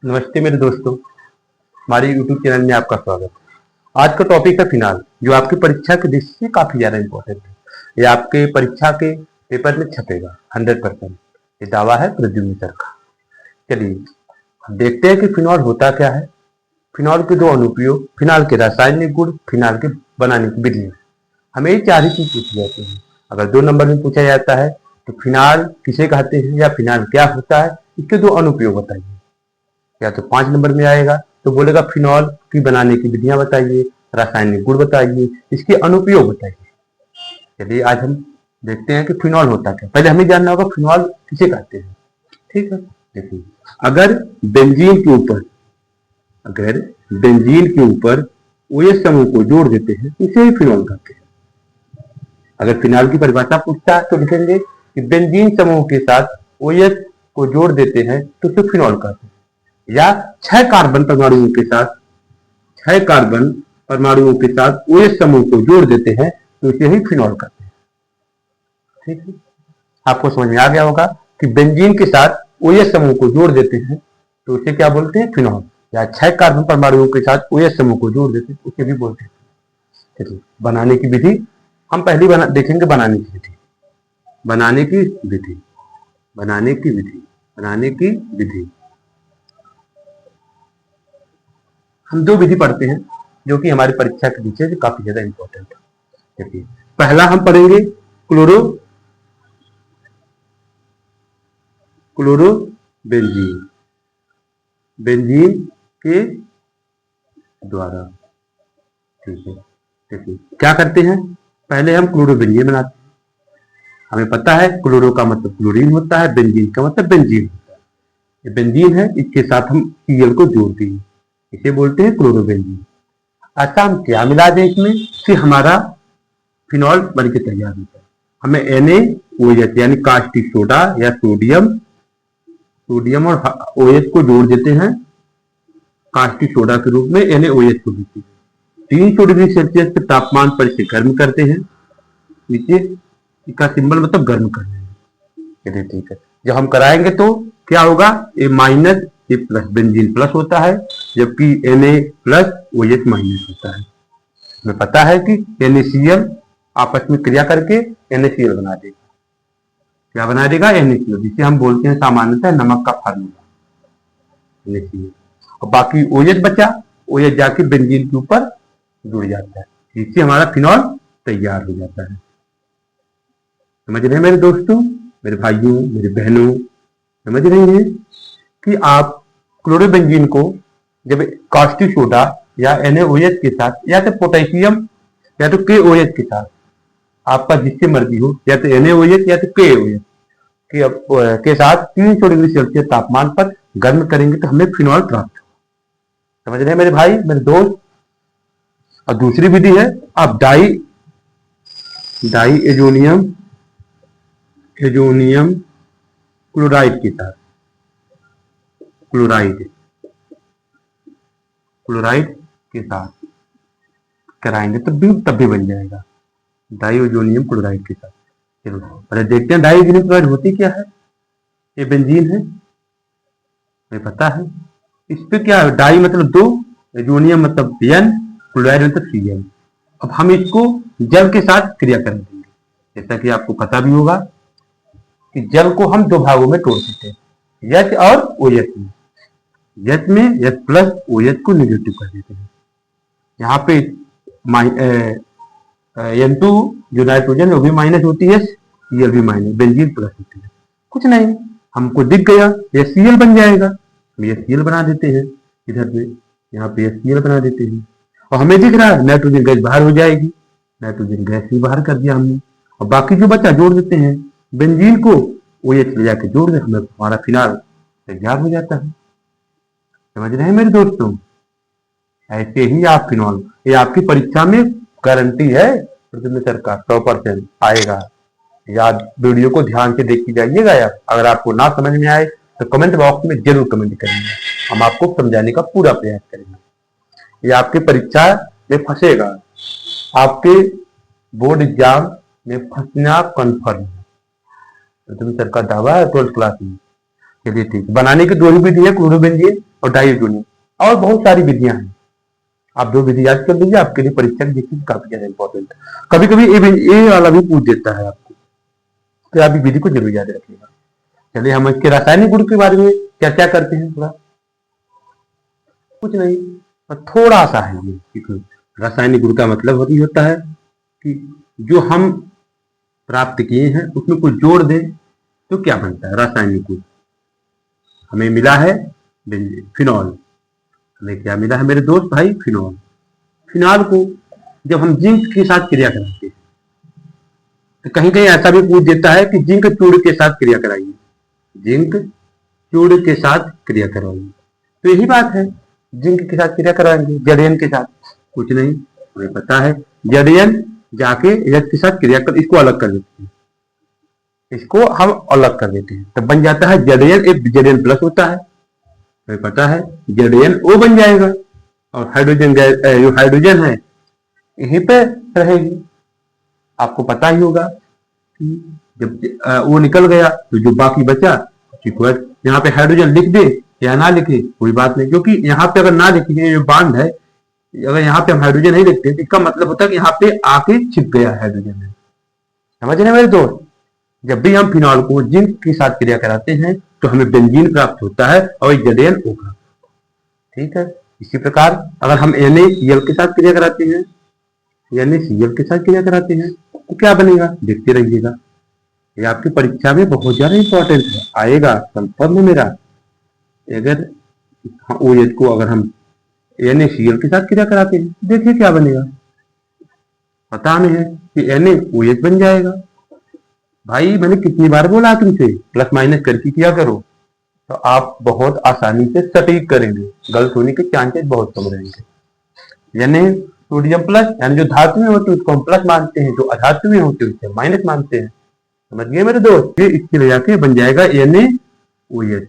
नमस्ते मेरे दोस्तों, हमारे YouTube चैनल में आपका स्वागत है। आज का टॉपिक है फिनाल, जो आपकी परीक्षा के दृष्टि से काफी ज्यादा इंपॉर्टेंट है। ये आपके परीक्षा के पेपर में छपेगा 100%। ये दावा है प्रद्युम्न सर का। चलिए हम देखते हैं कि फिनॉल होता क्या है। फिनॉल के दो अनुप्रयोग, फिनाल के रासायनिक गुण, फिनाल के बनाने की विधि। हमें ये चार ही चीज पूछी जाती है। अगर 2 नंबर में पूछा जाता है तो फिनाल किसे कहते हैं या फिनाल क्या होता है, इसके दो अनुप्रयोग बताइए। या तो 5 नंबर में आएगा तो बोलेगा फिनॉल की बनाने की विधियां बताइए, रासायनिक गुण बताइए, इसके अनुप्रयोग बताइए। चलिए आज हम देखते हैं कि फिनॉल होता क्या। पहले हमें जानना होगा फिनॉल किसे कहते हैं। ठीक है, देखिए अगर बेंजीन के ऊपर OH समूह को जोड़ देते हैं तो इसे ही फिनॉल कहते हैं। अगर फिनॉल की परिभाषा पूछता है तो लिखेंगे कि बेंजीन समूह के साथ OH को जोड़ देते हैं तो इसे फिनॉल कहते हैं। या 6 कार्बन परमाणुओं के साथ OH समूह को जोड़ देते हैं तो इसे ही फिनॉल कहते हैं। ठीक है, आपको समझ में आ गया होगा कि बेंजीन के साथ OH समूह को जोड़ देते हैं तो उसे क्या बोलते हैं, फिनॉल। या 6 कार्बन परमाणुओं के साथ OH समूह को जोड़ देते हैं तो उसे भी बोलते हैं। चलिए बनाने की विधि हम पहली देखेंगे। बनाने की विधि हम 2 विधि पढ़ते हैं जो कि हमारी परीक्षा के पीछे से काफी ज्यादा इंपॉर्टेंट है। देखिए पहला हम पढ़ेंगे बेंजीन के द्वारा। ठीक है, देखिए क्या करते हैं, पहले हम क्लोरोबेंजीन बनाते हैं। हमें पता है क्लोरो का मतलब क्लोरीन होता है, बेंजीन का मतलब बेंजीन होता है। ये बेंजीन है, इसके साथ हम Cl को जोड़ते हैं, इसे बोलते हैं क्लोरोबेंजीन। अच्छा हम क्या मिला दें इसमें कि हमारा फिनॉल बनके तैयार होता है। हमें NaOH यानी कास्टिक सोडा या सोडियम और OH को जोड़ देते हैं कास्टिक सोडा के रूप में, NaOH को देते हैं। 300 डिग्री सेल्सियस के तापमान पर इसे गर्म करते हैं। नीचे इसका सिंबल मतलब गर्म करना है। चलिए ठीक है, जब हम कराएंगे तो क्या होगा, ये माइनस ये प्लस, बेंजीन प्लस होता है जबकि Na प्लस OH माइनस होता है। हमें पता है कि NaCl आपस में क्रिया करके NaCl बना देगा। क्या बना देगा, NaCl, जिसे हम बोलते हैं सामान्यतः नमक का फार्मूला NaCl। और बाकी OH बचा, OH जाके बेंजीन के ऊपर जुड़ जाता है, जिससे हमारा फिनॉल तैयार हो जाता है। समझ रहे हैं मेरे दोस्तों, मेरे भाइयों, मेरी बहनों, समझ रही हैं कि आप क्लोरोबेंजीन को जब कास्टिक सोडा या NaOH के साथ या तो पोटेशियम या तो KOH के साथ, आपका जिससे मर्जी हो, या तो NaOH या तो KOH के साथ 300 डिग्री सेल्सियस तापमान पर गर्म करेंगे तो हमें फिनॉल प्राप्त हो। समझ रहे हैं मेरे भाई, मेरे दोस्त। और दूसरी विधि है आप डाई एजोनियम क्लोराइड के साथ, क्लोराइड के साथ कराएंगे तब भी बन जाएगा डाइओजोनियम क्लोराइड के साथ। चलो पहले देखते हैं डाइओजोनियम क्लोराइड होती क्या है। ये बेंजीन है, हमें पता है। इस पे क्या है, डाई मतलब 2, एजोनियम मतलब N, क्लोराइड मतलब Cl। अब हम इसको जल के साथ क्रिया कर देंगे। जैसा कि आपको पता भी होगा कि जल को हम 2 भागों में तोड़ देते हैं, H और OH में। H में H प्लस OH को निगेटिव कर देते हैं। यहाँ पे N2 जो नाइट्रोजन वो भी माइनस होती है, Cl भी माइनस, बेंजीन प्लस होती है। कुछ नहीं, हमको दिख गया ये Cl बन जाएगा, हम ये Cl बना देते हैं। इधर पे यहाँ पे Cl बना देते हैं और हमें दिख रहा है नाइट्रोजन गैस बाहर हो जाएगी, नाइट्रोजन गैस भी बाहर कर दिया हमने। और बाकी जो बचा जोड़ देते हैं, बेंजीन को OH ले जाके जोड़ दे, हमें हमारा फिनाल तैयार हो जाता है। समझ रहे हैं मेरे दोस्तों, ऐसे ही आप फिनॉल, ये आपकी परीक्षा में गारंटी है प्रद्युम्न सर का 100% आएगा। याद वीडियो को ध्यान से देखी जाइएगा यार। अगर आपको ना समझ में आए तो कमेंट बॉक्स में जरूर कमेंट करेंगे, हम आपको समझाने का पूरा प्रयास करेंगे। ये आपकी परीक्षा में फंसेगा, आपके बोर्ड एग्जाम में फंसना कन्फर्म है, प्रद्युम्न सर का दावा है 12th क्लास में। चलिए ठीक, बनाने की 2 ही विधि है क्लोरोबेंजीन और डाइजोनियम, और बहुत सारी विधियां हैं। आप 2 विधि याद कर लीजिए, आपके लिए परीक्षा की काफी ज्यादा इंपॉर्टेंट है। कभी कभी ये वाला भी पूछ देता है आपको, तो आप विधि को जरूर याद रखिएगा। चलिए हम इसके रासायनिक गुण के बारे में क्या क्या करते हैं, थोड़ा कुछ नहीं, थोड़ा सा है ये। रासायनिक गुण का मतलब ही होता है कि जो हम प्राप्त किए हैं उसमें कुछ जोड़ दें तो क्या बनता है रासायनिक गुण। हमें मिला है फिनॉल, हमें क्या मिला है मेरे दोस्त भाई, फिनॉल। फिनॉल को जब हम जिंक के साथ क्रिया कराते हैं, तो कहीं कहीं ऐसा भी पूछ देता है कि जिंक चूड़ के साथ क्रिया कराइए, जिंक चूड़ के साथ क्रिया करवाइए। तो यही बात है, जिंक के साथ क्रिया कराएंगे, जड़ेन के साथ, कुछ नहीं, हमें पता है जड़ेन जाके यद के साथ क्रिया कर, इसको अलग कर देते हैं, इसको हम अलग कर देते हैं, तब बन जाता है जड़ेन, एक जड़ेन प्लस होता है, हमें पता है जड़ेन ओ बन जाएगा, और हाइड्रोजन जो हाइड्रोजन है यहीं पे रहेगी। आपको पता ही होगा कि जब वो निकल गया तो जो बाकी बचा, यहाँ पे हाइड्रोजन लिख दे या ना लिखे कोई बात नहीं, क्योंकि यहाँ पे अगर ना लिखे, ये बांड है, अगर यहाँ पे हम हाइड्रोजन नहीं लिखते तो इसका मतलब होता है कि यहाँ पे आके छिप गया हाइड्रोजन है। समझ रहे मेरे दोस्त, जब भी हम फिनॉल को जिंक के साथ क्रिया कराते हैं तो हमें बेंजीन प्राप्त होता है और जड़ेन O प्राप्त, ठीक है। इसी प्रकार अगर हम NaCl के साथ क्रिया कराते हैं, NaCl के साथ क्रिया कराते हैं तो क्या बनेगा, देखते रहिएगा, ये आपकी परीक्षा में बहुत ज्यादा इंपॉर्टेंट है, आएगा कंफर्म है मेरा। अगर OH को अगर हम NaCl के साथ क्रिया कराते हैं, देखिए क्या बनेगा, पता हमें है कि NaOH बन जाएगा। भाई मैंने कितनी बार बोला तुमसे प्लस माइनस करके किया करो, तो आप बहुत आसानी से सटीक करेंगे, गलत होने के चांसेस बहुत कम रहेंगे। यानी सोडियम प्लस, यानी जो धातु में होते हैं उसको हम प्लस मानते हैं, जो अधातु में होते हैं उसको माइनस मानते हैं। समझ गए मेरे दोस्त, ये इसके ले जाके बन जाएगा NaOH,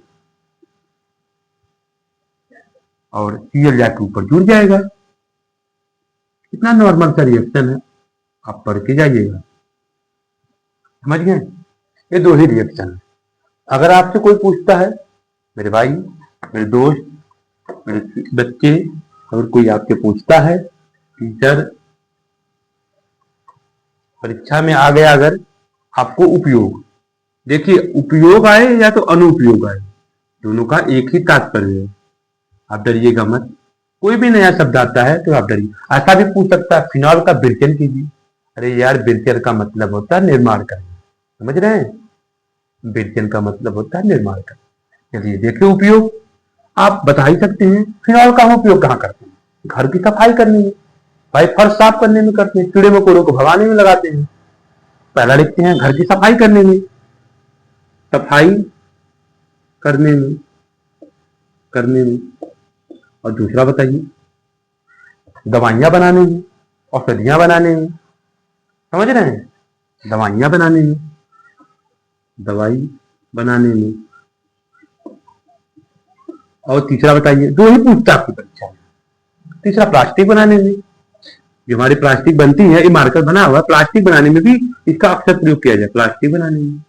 और Cl जाके ऊपर जुड़ जाएगा। कितना नॉर्मल सा रिएक्शन है, आप पढ़ के जाइएगा। समझ गए, ये 2 ही रिएक्शन है। अगर आपसे कोई पूछता है, मेरे भाई, मेरे दोस्त, मेरे बच्चे, अगर कोई आपसे पूछता है टीचर परीक्षा में आ गया, अगर आपको उपयोग, देखिए उपयोग आए या तो अनुपयोग आए, दोनों का एक ही तात्पर्य है, आप डरिएगा मत। कोई भी नया शब्द आता है तो आप डरिए। ऐसा भी पूछ सकता है फिनॉल का विरचन कीजिए, अरे यार विरचन का मतलब होता है निर्माण करना, समझ रहे हैं, विरचन का मतलब होता है निर्माण करना। चलिए देखिए उपयोग, आप बता ही सकते हैं फिनॉल का हम उपयोग कहाँ करते हैं, घर की सफाई करने में, भाई फर्श साफ करने में करते हैं, कीड़े मकोड़ों को भगाने में लगाते हैं। पहला लिखते हैं घर की सफाई करने में, सफाई करने में, और दूसरा बताइए दवाइयां बनाने में, औषधियां बनाने में, समझ रहे हैं, दवाइयां बनाने में, दवाई बनाने में, और तीसरा बताइए, 2 ही पूछता आपकी परीक्षा में, तीसरा प्लास्टिक बनाने में, जो हमारी प्लास्टिक बनती है, ये मार्कर बना हुआ, प्लास्टिक बनाने में भी इसका अक्सर प्रयोग किया जाए, प्लास्टिक बनाने में।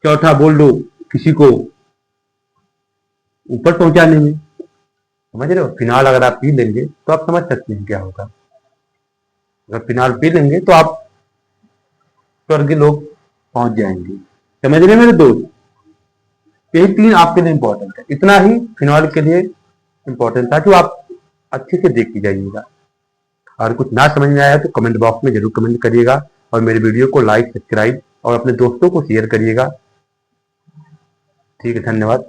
चौथा बोल दो किसी को ऊपर पहुंचाने में, समझ रहे हो। फिनाल अगर आप पी लेंगे तो आप समझ सकते हैं क्या होगा, अगर फिनाल पी लेंगे तो आप स्वर्ग लोग पहुंच जाएंगे। समझ रहे मेरे दोस्त, यही 3 आपके लिए इंपॉर्टेंट है, इतना ही फिनॉल के लिए इंपॉर्टेंट था, जो आप अच्छे से देख के जाइएगा। और कुछ ना समझ में आया तो कमेंट बॉक्स में जरूर कमेंट करिएगा, और मेरे वीडियो को लाइक, सब्सक्राइब और अपने दोस्तों को शेयर करिएगा। ठीक है, धन्यवाद।